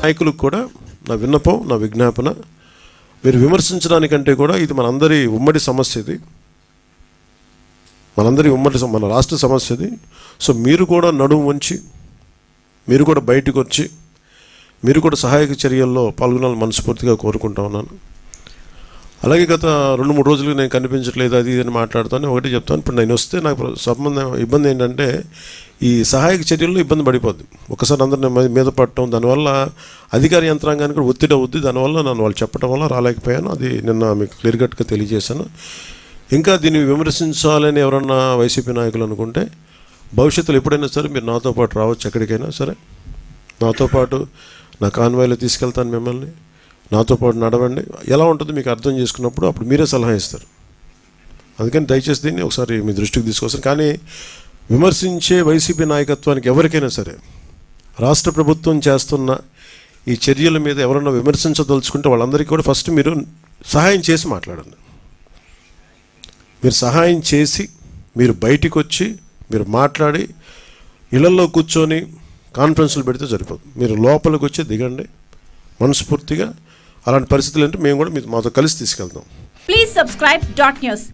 నాయకులకు కూడా నా విన్నపం, నా విజ్ఞాపన, మీరు విమర్శించడానికంటే కూడా ఇది మనందరి ఉమ్మడి సమస్య, ఇది మనందరి మన రాష్ట్ర సమస్య ఇది. సో మీరు కూడా నడుము వంచి, మీరు కూడా బయటకు వచ్చి, మీరు కూడా సహాయక చర్యల్లో పాల్గొనాలని మనస్ఫూర్తిగా కోరుకుంటా ఉన్నాను. అలాగే గత 2-3 రోజులు నేను కనిపించట్లేదు అది ఇది అని మాట్లాడుతాను. ఒకటి చెప్తాను, ఇప్పుడు నేను వస్తే నాకు ఇబ్బంది ఏంటంటే ఈ సహాయక చర్యల్లో ఇబ్బంది పడిపోద్ది. ఒకసారి అందరిని మీద పడటం, దానివల్ల అధికార యంత్రాంగానికి కూడా ఒత్తిడి అవుద్ది. దానివల్ల నన్ను వాళ్ళు చెప్పడం వల్ల రాలేకపోయాను. అది నిన్న మీకు క్లియర్ కట్గా తెలియజేశాను. ఇంకా దీన్ని విమర్శించాలని ఎవరన్నా వైసీపీ నాయకులు అనుకుంటే భవిష్యత్తులో ఎప్పుడైనా సరే మీరు నాతో పాటు రావచ్చు, ఎక్కడికైనా సరే నాతో పాటు నా కాన్వాయ్లో తీసుకెళ్తాను మిమ్మల్ని. నాతో పాటు నడవండి, ఎలా ఉంటుందో మీకు అర్థం చేసుకున్నప్పుడు అప్పుడు మీరే సలహా ఇస్తారు. అందుకని దయచేసి దీన్ని ఒకసారి మీ దృష్టికి తీసుకొస్తాను. కానీ విమర్శించే వైసీపీ నాయకత్వానికి ఎవరికైనా సరే రాష్ట్ర ప్రభుత్వం చేస్తున్న ఈ చర్యల మీద ఎవరన్నా విమర్శించదలుచుకుంటే వాళ్ళందరికీ కూడా ఫస్ట్ మీరు సహాయం చేసి మాట్లాడండి. మీరు సహాయం చేసి మీరు బయటికి వచ్చి మీరు మాట్లాడి ఇళ్లలో కూర్చొని కాన్ఫరెన్స్లు పెడితే సరిపోదు. మీరు లోపలికి వచ్చి దిగండి మనస్ఫూర్తిగా. అలాంటి పరిస్థితులు అంటే మేము కూడా మాతో కలిసి తీసుకెళ్తాం. Please subscribe .news.